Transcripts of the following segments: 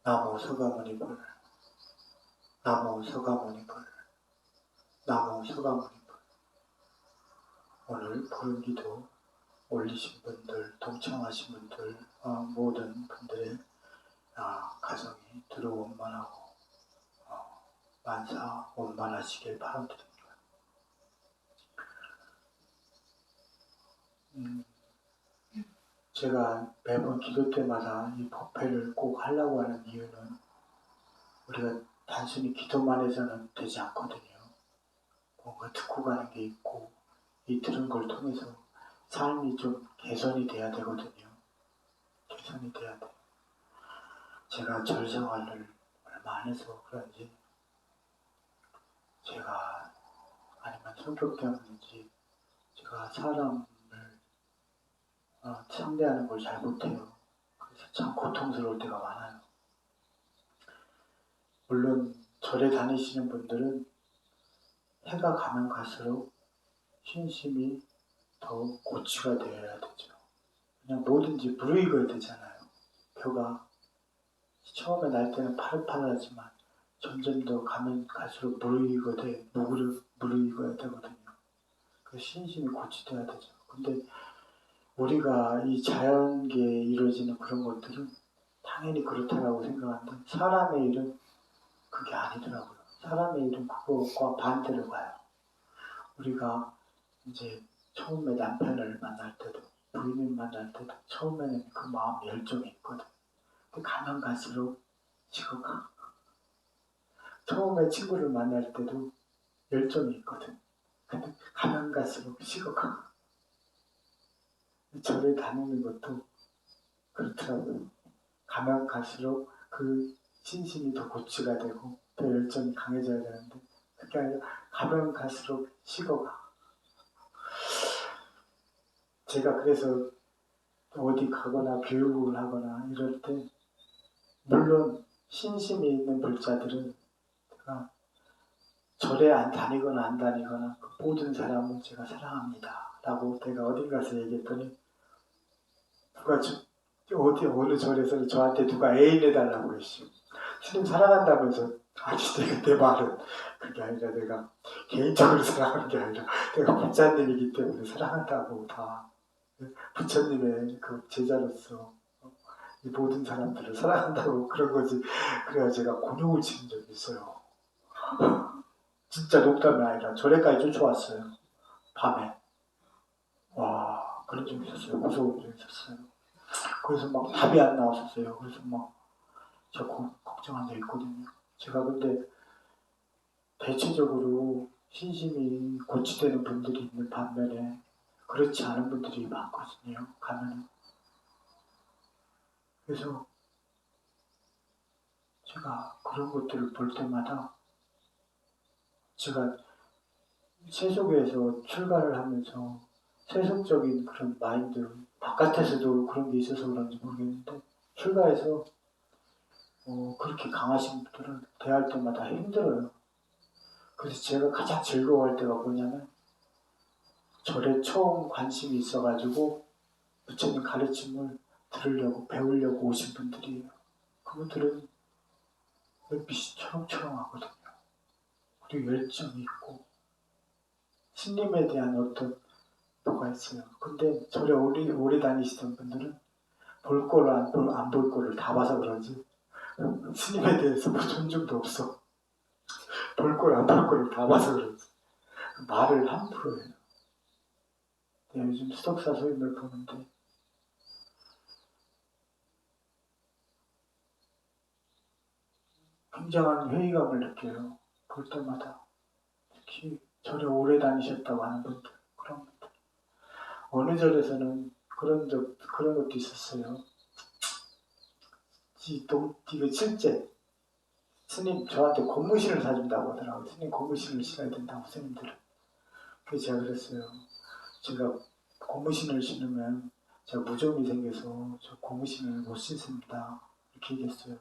나무 서가모니불, 나무 서가모니불, 나무 서가모니불. 오늘 부름기도 올리신 분들, 동참하신 분들, 모든 분들의 가정이 두루원만하고 만사 원만하시길 바랍니다. 제가 매번 기도 때마다 이 법회를 꼭 하려고 하는 이유는 우리가 단순히 기도만 해서는 되지 않거든요. 뭔가 듣고 가는 게 있고 이 들은 걸 통해서 삶이 좀 개선이 돼야 되거든요. 개선이 돼야 돼. 제가 절생활을 얼마 안 해서 그런지 제가 아니면 성격 때문인지 제가 사람을 상대하는 걸 잘 못해요. 그래서 참 고통스러울 때가 많아요. 물론 절에 다니시는 분들은 해가 가면 갈수록 신심이 더 고치가 되어야 되죠. 그냥 뭐든지 무르익어야 되잖아요. 벼가 처음에 날 때는 파릇파릇하지만 점점 더 가면 갈수록 무르익어야 되거든요. 그래서 신심이 고치돼야 되죠. 근데 우리가 이 자연계에 이루어지는 그런 것들은 당연히 그렇다라고 생각하는데 사람의 일은 그게 아니더라고요. 사람의 일은 그거과 반대로 가요. 우리가 이제 처음에 남편을 만날 때도 부인을 만날 때도 처음에는 그 마음 열정이 있거든. 근데 가면 갈수록 식어가. 처음에 친구를 만날 때도 열정이 있거든. 근데 가면 갈수록 식어가. 절에 다니는 것도 그렇더라고요. 가면 갈수록 그 신심이 더 고치가 되고 더 열정이 강해져야 되는데 그게 아니라 가면 갈수록 식어가. 제가 그래서 어디 가거나 교육을 하거나 이럴 때 물론 신심이 있는 불자들은 제가 절에 안 다니거나 안 다니거나 그 모든 사람을 제가 사랑합니다 라고 제가 어딘가서 얘기했더니 누가 어느 절에서 저한테 누가 애인 해달라고 그랬어요. 스님 사랑한다면서 아니 내 말은 그게 아니라 내가 개인적으로 사랑하는 게 아니라 내가 부처님이기 때문에 사랑한다고 다 부처님의 그 제자로서 이 모든 사람들을 사랑한다고 그런 거지. 그래야 제가 곤욕을 치는 적이 있어요. 진짜 농담이 아니라 절에까지 쫓아왔어요. 밤에. 와 그런 적이 있었어요. 무서운 적이 있었어요. 그래서 막 답이 안 나왔었어요. 그래서 막 제가 걱정한 적 있거든요. 제가 근데 대체적으로 신심이 고치되는 분들이 있는 반면에 그렇지 않은 분들이 많거든요. 가면은. 그래서 제가 그런 것들을 볼 때마다 제가 세속에서 출가를 하면서 세속적인 그런 마인드, 바깥에서도 그런 게 있어서 그런지 모르겠는데 출가해서 그렇게 강하신 분들을 대할 때마다 힘들어요. 그래서 제가 가장 즐거워할 때가 뭐냐면 절에 처음 관심이 있어가지고 부처님 가르침을 들으려고 배우려고 오신 분들이에요. 그분들은 눈빛이 초롱초롱하거든요. 그리고 열정이 있고 스님에 대한 어떤 뭐가 있어요. 근데 절에 오래 다니시던 분들은 볼 거를 안 볼 거를 다 봐서 그런지 스님에 대해서 뭐 존중도 없어. 볼 거를 안 볼 거를 다 봐서 그런지 말을 함부로 해요. 요즘 수덕사 소임을 보는데 굉장한 회의감을 느껴요. 볼 때마다. 특히 절에 오래 다니셨다고 하는 분들, 그런 분들. 어느 절에서는 그런 것도 있었어요. 이거 실제 스님 저한테 고무신을 사준다고 하더라고요. 스님 고무신을 신어야 된다고 스님들은. 그래서 제가 그랬어요. 제가 고무신을 신으면 제가 무좀이 생겨서 저 고무신을 못 신습니다. 이렇게 얘기했어요.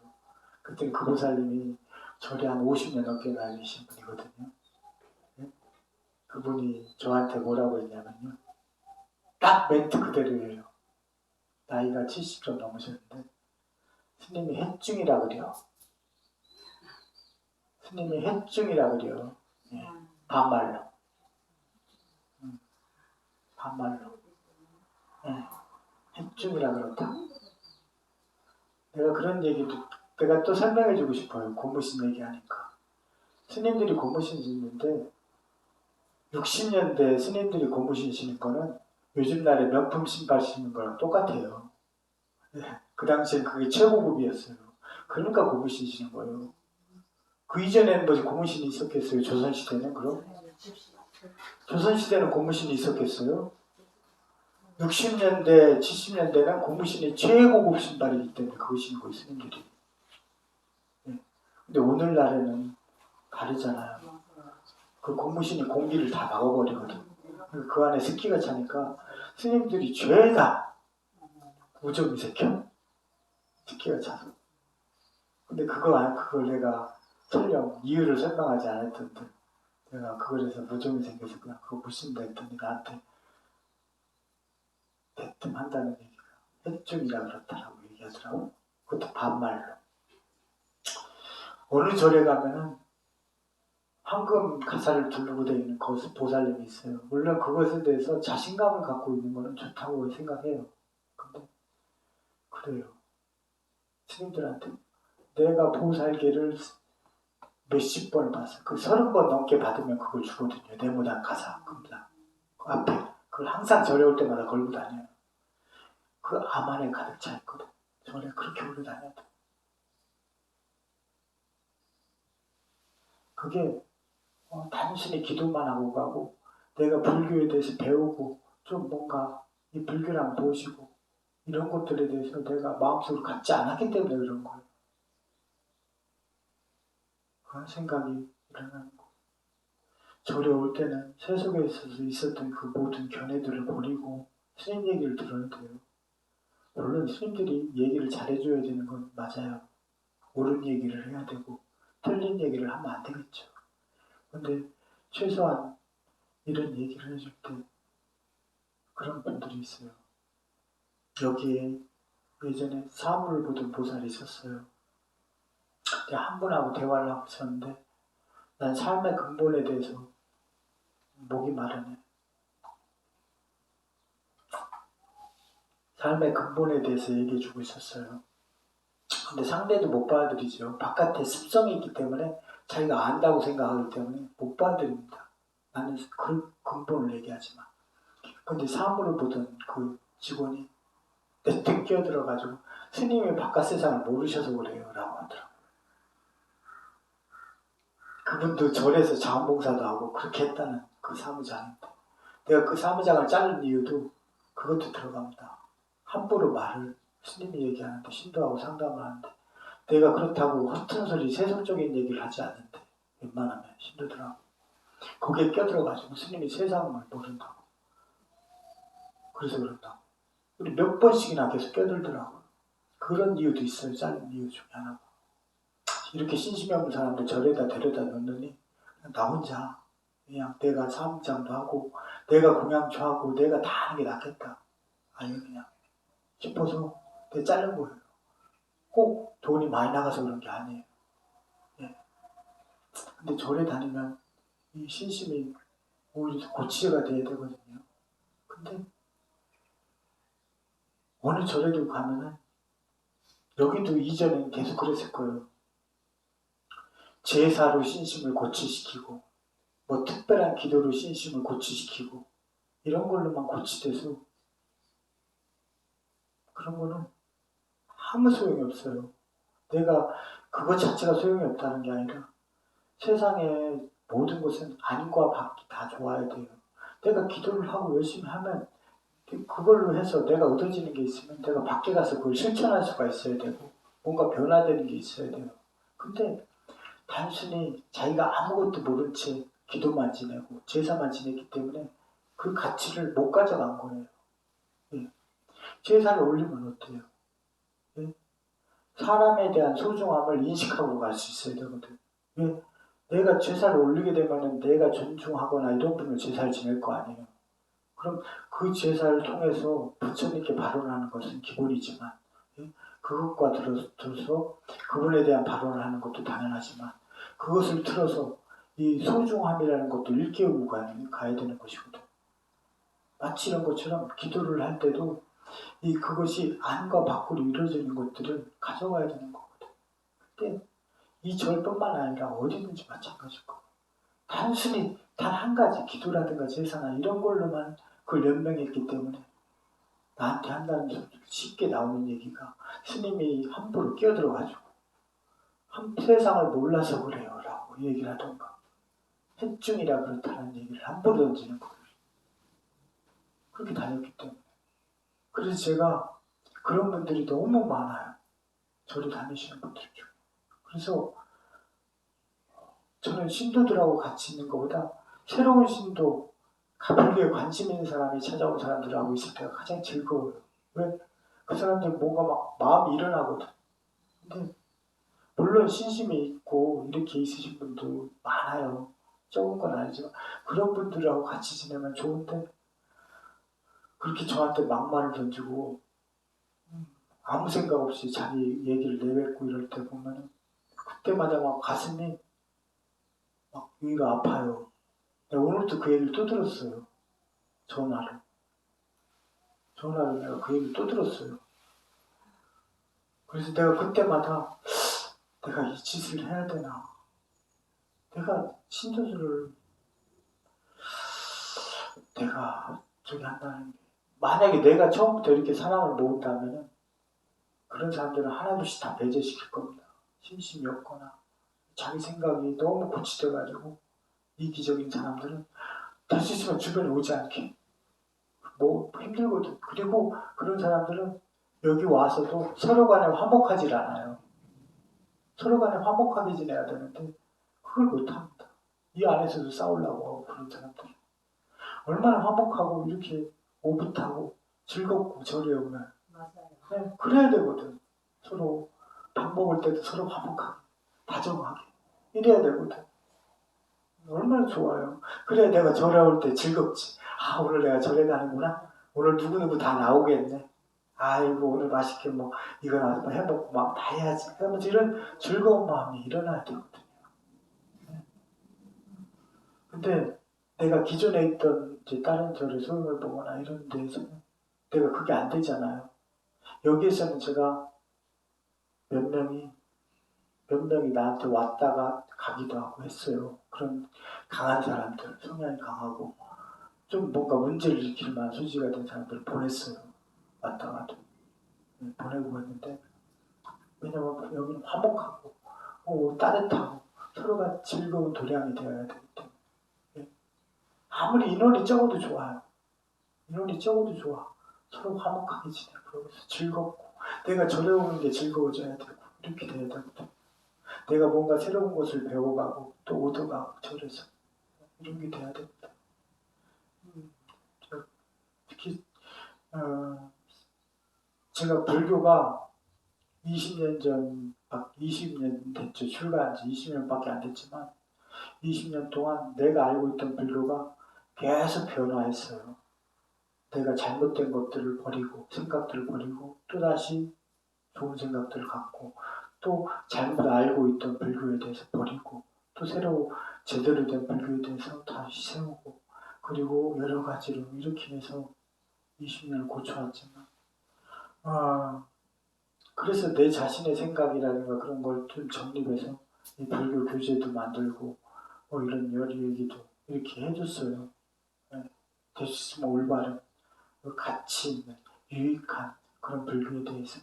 그때 그 보살님이 절에 한 50년 넘게 다니신 분이거든요. 네? 그분이 저한테 뭐라고 했냐면요. 딱 멘트 그대로예요. 나이가 70좀 넘으셨는데 스님이 해중이라 그래요. 스님이 해중이라 그래요. 예, 반말로. 반말로. 예, 해중이라 그렇다. 내가 그런 얘기도 내가 또 설명해주고 싶어요. 고무신 얘기하니까. 스님들이 고무신 신는데 60년대 스님들이 고무신 신는 거는 요즘 날에 명품 신발 신는 거랑 똑같아요. 예, 그 당시엔 그게 최고급이었어요. 그러니까 고무신 신는 거예요. 그 이전에는 뭐 고무신이 있었겠어요? 조선시대는 그럼? 조선시대는 고무신이 있었겠어요? 60년대, 70년대는 고무신이 최고급 신발이기 때문에 그거 신고 스님들이. 예. 근데 오늘날에는 다르잖아요. 그 고무신이 공기를 다 막아버리거든. 그 안에 습기가 차니까 스님들이 죄다 무좀이 새겨. 습기가 차서. 근데 그걸 내가 설령 이유를 설명하지 않았던데 내가 그걸 해서 무좀이 생겨서 그냥 그거 못 신다 했더니 나한테 대뜸 한다는 얘기가 해중이라 그렇다라고 얘기하더라고. 그것도 반말로. 어느 절에 가면은 황금 가사를 두르고 다니는 보살님이 있어요. 물론 그것에 대해서 자신감을 갖고 있는 거는 좋다고 생각해요. 근데 그래요. 스님들한테 내가 보살계를 몇십 번 봤어요. 그 30번 넘게 받으면 그걸 주거든요. 네모난 가사, 금상. 그 앞에. 그걸 항상 절에 올 때마다 걸고 다녀요. 그 암 안에 가득 차 있거든. 절에 그렇게 오래 다녀도. 그게 단순히 기도만 하고 가고 내가 불교에 대해서 배우고 좀 뭔가 이 불교랑 무엇이고 이런 것들에 대해서 내가 마음속으로 갖지 않았기 때문에 그런 거예요. 그런 생각이 일어나는 거. 절에 올 때는 세속에 있었던 그 모든 견해들을 버리고 스님 얘기를 들어야 돼요. 물론 스님들이 얘기를 잘해줘야 되는 건 맞아요. 옳은 얘기를 해야 되고 틀린 얘기를 하면 안 되겠죠. 근데 최소한 이런 얘기를 해줄 때 그런 분들이 있어요. 여기에 예전에 사물을 보던 보살이 있었어요. 한 분하고 대화를 하고 있었는데 난 삶의 근본에 대해서 목이 마르네. 삶의 근본에 대해서 얘기해주고 있었어요. 근데 상대도 못 받아들이죠. 바깥에 습성이 있기 때문에 자기가 안다고 생각하기 때문에 못 받아들입니다. 나는 그 근본을 얘기하지 마. 근데 사물을 보던 그 직원이 내뜻 끼어들어가지고 스님이 바깥 세상을 모르셔서 그래요 라고 하더라고요. 그분도 절에서 자원봉사도 하고 그렇게 했다는 그 사무장인데 내가 그 사무장을 자른 이유도 그것도 들어갑니다. 함부로 말을 스님이 얘기하는데 신도하고 상담을 하는데 내가 그렇다고 허튼 소리 세속적인 얘기를 하지 않는데 웬만하면 신도들하고 거기에 껴들어가지고 스님이 세상을 모른다고 그래서 그런다고 우리 몇 번씩이나 계속 껴들더라고요. 그런 이유도 있어요. 자른 이유 중에 하나가 이렇게 신심이 없는 사람들 절에다 데려다 놓느니 나 혼자 그냥 내가 사무장도 하고 내가 공양도 하고 내가 다 하는 게 낫겠다. 아니 그냥 싶어서 내가 자른 거예요. 꼭 돈이 많이 나가서 그런 게 아니에요. 예. 근데 절에 다니면 이 신심이 오히려 고치가 돼야 되거든요. 근데 어느 절에도 가면은 여기도 이전엔 계속 그랬을 거예요. 제사로 신심을 고치시키고 뭐 특별한 기도로 신심을 고치시키고 이런 걸로만 고치돼서 그런 거는 아무 소용이 없어요. 내가 그것 자체가 소용이 없다는 게 아니라 세상에 모든 것은 안과 밖이 다 좋아야 돼요. 내가 기도를 하고 열심히 하면 그걸로 해서 내가 얻어지는 게 있으면 내가 밖에 가서 그걸 실천할 수가 있어야 되고 뭔가 변화되는 게 있어야 돼요. 근데 단순히 자기가 아무것도 모른 채 기도만 지내고 제사만 지냈기 때문에 그 가치를 못 가져간 거예요. 예. 제사를 올리면 어때요? 예? 사람에 대한 소중함을 인식하고 갈 수 있어야 되거든. 왜? 내가 제사를 올리게 되면 내가 존중하거나 이런 분을 제사를 지낼 거 아니에요. 그럼 그 제사를 통해서 부처님께 발언하는 것은 기본이지만 예? 그것과 들어서 그분에 대한 발언을 하는 것도 당연하지만 그것을 틀어서 이 소중함이라는 것도 일깨우고 가야 되는 것이거든. 마치 이런 것처럼 기도를 할 때도 그것이 안과 밖으로 이루어지는 것들을 가져가야 되는 거거든. 근데 이 절뿐만 아니라 어디든지 마찬가지고 단순히 단 한 가지 기도라든가 제사나 이런 걸로만 그걸 연명했기 때문에 나한테 한다는 쉽게 나오는 얘기가 스님이 함부로 끼어들어가지고 세상을 몰라서 그래요 라고 얘기를 하던가 해중이라 그렇다는 얘기를 함부로 던지는 거예요. 그렇게 다녔기 때문에. 그래서 제가 그런 분들이 너무 많아요. 저를 다니시는 분들 중에. 그래서 저는 신도들하고 같이 있는 것보다 새로운 신도, 불교에 관심 있는 사람이 찾아온 사람들하고 있을 때가 가장 즐거워요. 왜? 그 사람들 뭔가 막 마음이 일어나거든. 근데 물론 신심이 있고 이렇게 있으신 분도 많아요. 적은 건 아니지만 그런 분들하고 같이 지내면 좋은데 그렇게 저한테 막말을 던지고 아무 생각 없이 자기 얘기를 내뱉고 이럴 때 보면 그때마다 막 가슴이 막 위가 아파요. 오늘도 그 얘기를 또 들었어요. 전화로 내가 그 얘기를 또 들었어요. 그래서 내가 그때마다 내가 이 짓을 해야 되나? 내가 신도들을 내가 저기 한다는 게 만약에 내가 처음부터 이렇게 사랑을 모은다면 그런 사람들은 하나둘씩 다 배제시킬 겁니다. 심심이 없거나 자기 생각이 너무 고치돼가지고 이기적인 사람들은 될 수 있으면 주변에 오지 않게 뭐 힘들거든. 그리고 그런 사람들은 여기 와서도 서로 간에 화목하지 않아요. 서로 간에 화목하게 지내야 되는데 그걸 못합니다. 이 안에서도 싸우려고 하고 그런 사람들 얼마나 화목하고 이렇게 오붓하고 즐겁고 저리 오면 네, 그래야 되거든. 서로 밥 먹을 때도 서로 화목하게 다정하게 이래야 되거든. 얼마나 좋아요. 그래야 내가 절에 올 때 즐겁지. 아 오늘 내가 절에 가는구나. 오늘 누구누구 다 나오겠네. 아이고 오늘 맛있게 뭐 이거 나서 해먹고 막 다 해야지. 그러면서 이런 즐거운 마음이 일어나야 되거든요. 근데 내가 기존에 있던 이제 다른 절의 소용을 보거나 이런 데에서는 내가 그게 안 되잖아요. 여기에서는 제가 몇 명이 나한테 왔다가 가기도 하고 했어요. 그런 강한 사람들, 성향이 강하고 좀 뭔가 문제를 일으킬 만한 소지가 된 사람들을 보냈어요. 왔다가도 보내고 했는데 왜냐면 여기는 화목하고 따뜻하고 서로가 즐거운 도량이 되어야 되기 때문에 아무리 인원이 적어도 좋아요. 인원이 적어도 좋아. 서로 화목하게 지내고 그러면서 즐겁고 내가 절에 오는 게 즐거워져야 되고 이렇게 돼야 되거든. 내가 뭔가 새로운 것을 배워가고 또 얻어가고 절에서 이런 게 돼야 됩니다. 특히 제가 불교가 20년 됐죠. 출가한 지 20년밖에 안 됐지만 20년 동안 내가 알고 있던 불교가 계속 변화했어요. 내가 잘못된 것들을 버리고 생각들을 버리고 또다시 좋은 생각들을 갖고 또 잘못 알고 있던 불교에 대해서 버리고 또 새로 제대로 된 불교에 대해서 다시 세우고 그리고 여러 가지로 이렇게 해서 20년을 고쳐왔지만 그래서 내 자신의 생각이라든가 그런 걸 좀 정립해서 이 불교 교재도 만들고 이런 여러 얘기도 이렇게 해줬어요. 될 수 있으면 올바른 가치 있는 유익한 그런 불교에 대해서.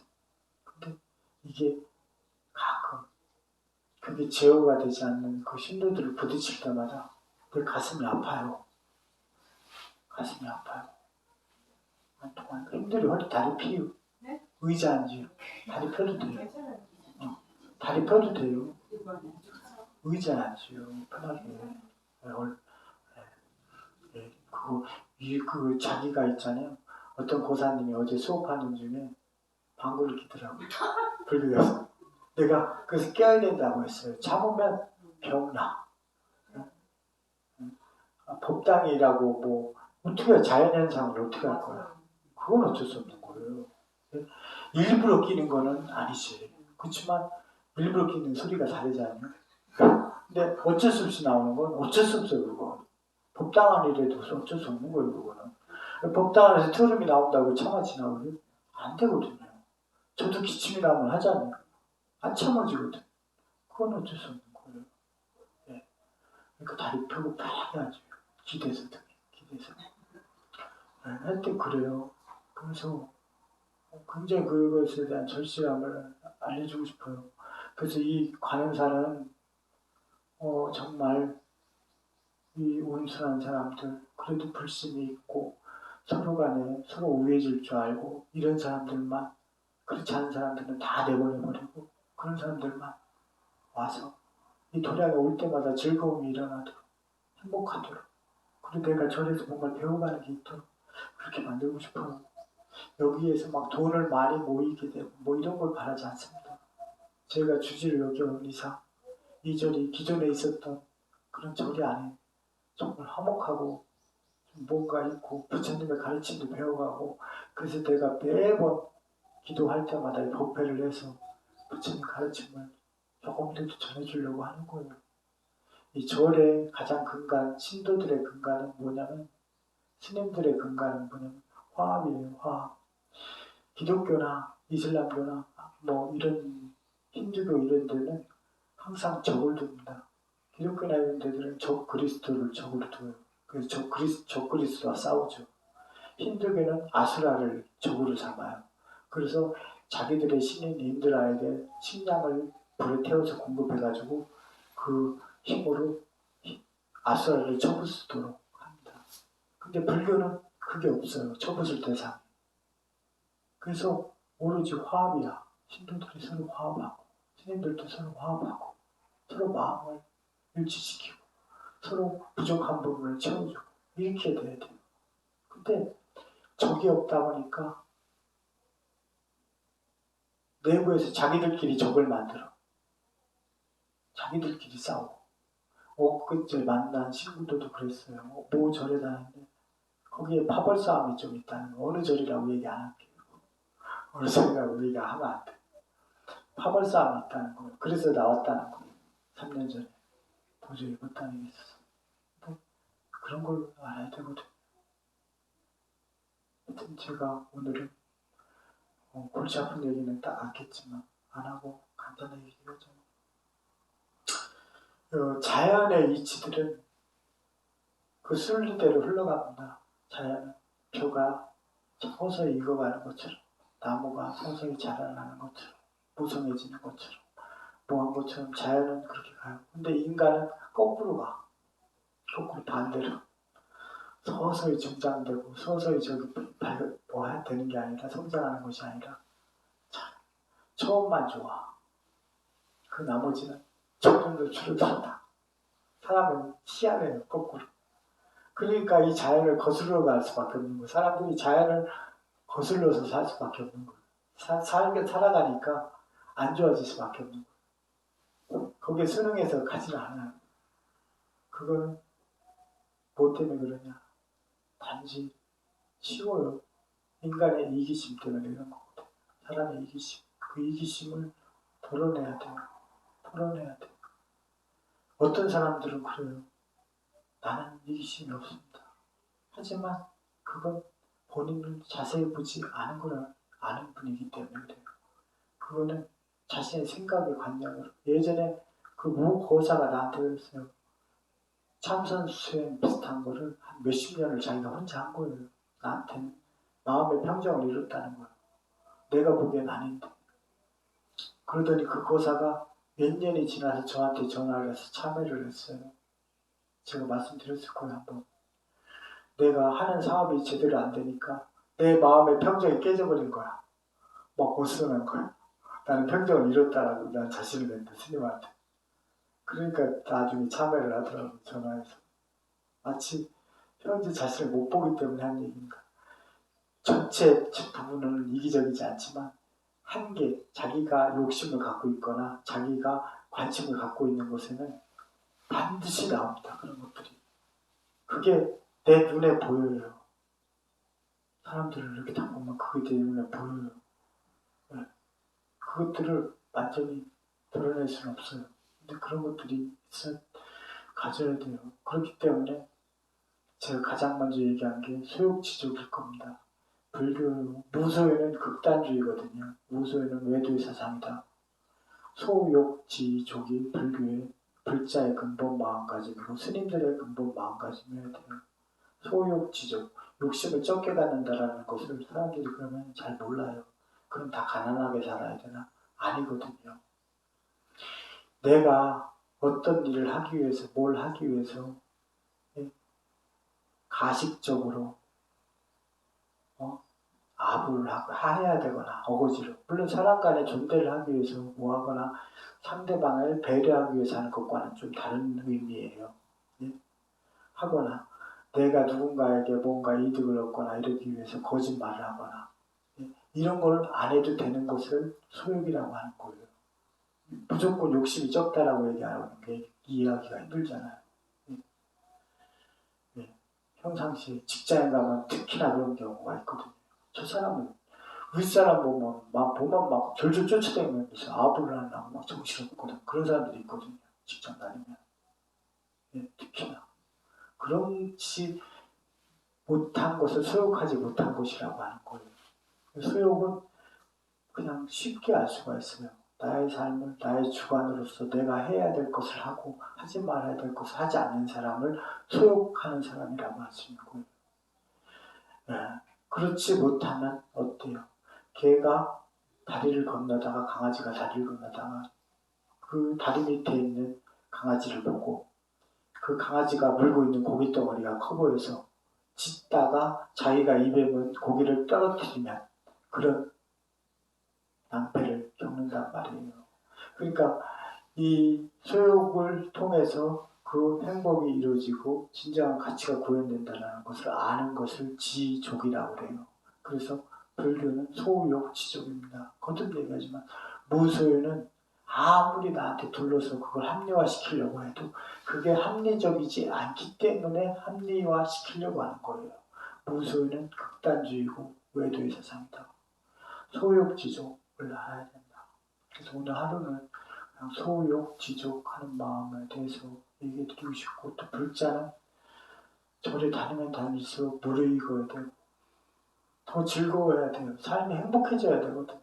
근데 이게 가끔 그게 제어가 되지 않는 그 신도들을 부딪힐 때마다 내 가슴이 아파요. 가슴이 아파요. 한동안 힘들이 허리 다리 피우 의자 앉아요. 다리 펴도 돼요. 다리 펴도 돼요. 의자 앉아요. 편하게. 그 자기가 있잖아요. 어떤 고사님이 어제 수업하는 중에 방구를 끼더라고요. 불교에서. 내가 그래서 깨어야 된다고 했어요. 참으면 병나. 법당이라고 뭐 어떻게 자연현상을 어떻게 할 거야. 그건 어쩔 수 없는 거예요. 일부러 끼는 거는 아니지. 그렇지만 일부러 끼는 소리가 다르지 않냐? 근데 어쩔 수 없이 나오는 건 어쩔 수 없어요. 그거. 법당 안이라도 어쩔 수 없는 거예요. 그거는. 법당 안에서 트름이 나온다고 참아 지나고요? 안 되거든요. 저도 기침이 나면 하잖아요. 안 참아지거든. 그건 어쩔 수 없는 거예요. 예. 그러니까 다리 펴고 편하게 하죠. 기대서 등에. 기대서. 네, 하여튼 그래요. 그래서 굉장히 그것에 대한 절실함을 알려주고 싶어요. 그래서 이 관음사는 정말 이 온순한 사람들, 그래도 불신이 있고 서로 간에 서로 우애질 줄 알고 이런 사람들만, 그렇지 않은 사람들은 다 내보내버리고 그런 사람들만 와서 이 도량에 올 때마다 즐거움이 일어나도록, 행복하도록, 그리고 내가 절에서 뭔가 배워가는 게 있도록 그렇게 만들고 싶어요. 여기에서 막 돈을 많이 모이게 되고 뭐 이런 걸 바라지 않습니다. 제가 주지를 여겨온 이상 이 절이 기존에 있었던 그런 절이 아닌 정말 화목하고 뭔가 있고 부처님의 가르침도 배워가고, 그래서 내가 매번 기도할 때마다 법회를 해서 부처님 가르침을 조금이라도 전해주려고 하는 거예요. 이 절의 가장 근간, 신도들의 근간은 뭐냐면, 스님들의 근간은 뭐냐면 화합이에요. 화합. 기독교나 이슬람교나 뭐 이런 힌두교 이런 데는 항상 적을 둡니다. 기독교나 이런 데들은 적 그리스도를 적으로 둬요. 그래서 적 그리스도와 싸우죠. 힌두교는 아수라를 적으로 삼아요. 그래서 자기들의 신인 인드라에게 식량을 불에 태워서 공급해가지고 그 힘으로 아수라를 쳐부수도록 합니다. 근데 불교는 그게 없어요. 쳐부술 대상. 그래서 오로지 화합이야. 신도들이 서로 화합하고 스님들도 서로 화합하고 서로 마음을 일치시키고 서로 부족한 부분을 채워주고 이렇게 돼야 돼요. 근데 적이 없다 보니까 내부에서 자기들끼리 적을 만들어. 자기들끼리 싸우고. 그때 만난 친구들도 그랬어요. 뭐 절에 다니는데 거기에 파벌 싸움이 좀 있다는 거. 어느 절이라고 얘기 안 할게요. 어느 절이라고 얘기 하면 안 돼. 파벌 싸움이 있다는 거예요. 그래서 나왔다는 거예요. 3년 전에. 도저히 못 다니겠어서. 그런 걸 알아야 되거든요. 하여튼 제가 오늘은 골치 아픈 얘기는 딱 않겠지만 안 하고 간단하게 얘기하죠. 자연의 이치들은 그 순리대로 흘러갑니다. 자연은 벼가 서서히 익어가는 것처럼, 나무가 서서히 자라나는 것처럼, 무성해지는 것처럼, 뭐 한 것처럼 자연은 그렇게 가요. 근데 인간은 거꾸로 가. 거꾸로 반대로. 서서히成장되고 서서히 뭐 되는 게 아니라, 성장하는 것이 아니라 처음만 좋아. 그 나머지는 점점 더 줄어들었다. 사람은 희한해요. 거꾸로. 그러니까 이 자연을 거슬러 갈 수밖에 없는 거예요. 사람들이 자연을 거슬러서 살 수밖에 없는 거예요. 살아가니까 안 좋아질 수밖에 없는 거예요. 거기에 순응해서 가지를 않아요. 그거는 뭐 때문에 그러냐. 단지 쉬워요. 인간의 이기심 때문에 이런 거거든요. 사람의 이기심. 그 이기심을 덜어내야 돼요. 털어내야 돼요. 어떤 사람들은 그래요. 나는 이기심이 없습니다. 하지만 그건 본인을 자세히 보지 않은 걸 아는 분이기 때문에 그래요. 그거는 자신의 생각의 관념으로. 예전에 그 모 거사가 나한테 그랬어요. 참선 수행 비슷한 거를 한 몇십 년을 자기가 혼자 한 거예요. 나한테는 마음의 평정을 이뤘다는 거예요. 내가 보기엔 아닌데. 그러더니 그 거사가 몇 년이 지나서 저한테 전화를 해서 참회를 했어요. 제가 말씀드렸을 거예요, 한번. 내가 하는 사업이 제대로 안 되니까 내 마음의 평정이 깨져버린 거야. 막 고스란한 거야. 나는 평정을 잃었다라고 난 자신을 냈는데, 스님한테. 그러니까 나중에 참회를 하더라고, 전화해서. 마치 현재 자신을 못 보기 때문에 한 얘기인가. 전체 부분은 이기적이지 않지만 한계, 자기가 욕심을 갖고 있거나 자기가 관심을 갖고 있는 곳에는 반드시 나옵니다. 그런 것들이. 그게 내 눈에 보여요. 사람들을 이렇게 다 보면 그게 내 눈에 보여요. 그것들을 완전히 드러낼 수는 없어요. 근데 그런 것들이 가져야 돼요. 그렇기 때문에 제가 가장 먼저 얘기한 게 소욕지족일 겁니다. 불교 무소유는 극단주의거든요. 무소유는 외도의 사상이다. 소욕지족이 불교의 불자의 근본 마음가짐이고 스님들의 근본 마음가짐이어야 돼요. 소욕지족, 욕심을 적게 갖는다라는 것을 사람들이 그러면 잘 몰라요. 그럼 다 가난하게 살아야 되나? 아니거든요. 내가 어떤 일을 하기 위해서, 뭘 하기 위해서 가식적으로 아부를 해야 되거나 어거지로, 물론 사람 간의 존대를 하기 위해서 뭐 하거나 상대방을 배려하기 위해서 하는 것과는 좀 다른 의미예요. 예? 하거나 내가 누군가에게 뭔가 이득을 얻거나 이러기 위해서 거짓말을 하거나 이런 걸 안 해도 되는 것을 소욕이라고 하는 거예요. 무조건 욕심이 적다라고 얘기하는 게 이해하기가 힘들잖아요. 평상시에 직장에 가면 특히나 그런 경우가 있거든요. 저 사람은 윗사람 보면 막 졸졸 쫓아다니면서 아부를 하려고 막 정신없거든. 그런 사람들이 있거든요. 직장 다니면. 특히나. 그렇지 못한 것을 소욕하지 못한 것이라고 하는 거예요. 소욕은 그냥 쉽게 알 수가 있어요. 나의 삶을 나의 주관으로서 내가 해야 될 것을 하고 하지 말아야 될 것을 하지 않는 사람을 소욕하는 사람이라고 할 수 있는 거예요. 그렇지 못하면 어때요? 개가 다리를 건너다가 강아지가 다리를 건너다가 그 다리 밑에 있는 강아지를 보고 그 강아지가 물고 있는 고기 덩어리가 커 보여서 짖다가 자기가 입에 있는 고기를 떨어뜨리면 그런 낭패를 겪는단 말이에요. 그러니까 이 소욕을 통해서 그 행복이 이루어지고 진정한 가치가 구현된다는 것을 아는 것을 지족이라고 그래요. 그래서 불교는 소욕지족입니다. 거듭 얘기하지만 무소유는 아무리 나한테 둘러서 그걸 합리화시키려고 해도 그게 합리적이지 않기 때문에 합리화시키려고 하는 거예요. 무소유는 극단주의고 외도의 사상이다. 소욕지족을 알아야 된다. 그래서 오늘 하루는 그냥 소욕지족하는 마음에 대해서 얘기해 드리고 싶고, 또 불자는 절에 다니면 다닐수록 무르익어야 되고 더 즐거워야 돼요. 삶이 행복해져야 되거든.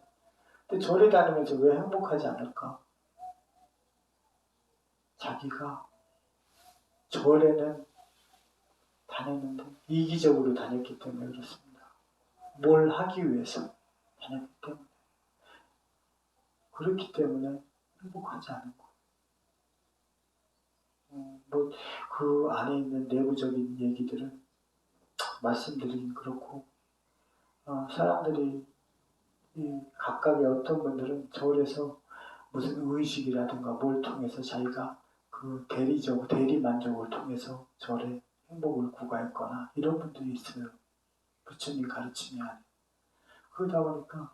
근데 절에 다니면서 왜 행복하지 않을까? 자기가 절에는 다녔는데 이기적으로 다녔기 때문에 그렇습니다. 뭘 하기 위해서 다녔기 때문에. 그렇기 때문에 행복하지 않은 거예요. 그 안에 있는 내부적인 얘기들은 말씀드리긴 그렇고, 사람들이 각각의 어떤 분들은 절에서 무슨 의식이라든가 뭘 통해서 자기가 그 대리만족을 통해서 절에 행복을 구가했거나 이런 분들이 있어요. 부처님 가르침이 아니에요. 그러다 보니까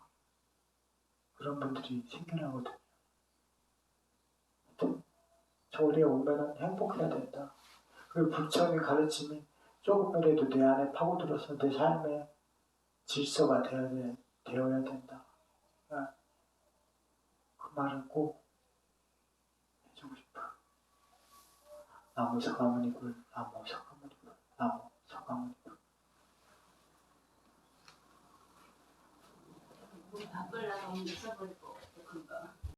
그런 분들이 생겨나거든요. 절에 오면은 행복해야 된다. 그리고 부처님 가르침이 조금이라도 내 안에 파고들어서 내 삶의 질서가 되어야 된다. 그 말을 꼭 해주고 싶어요. 나무 서가모니 불, 나무 서가모니 불, 나무 서가모니 불. 바꾸려고 하면 써버리고 그거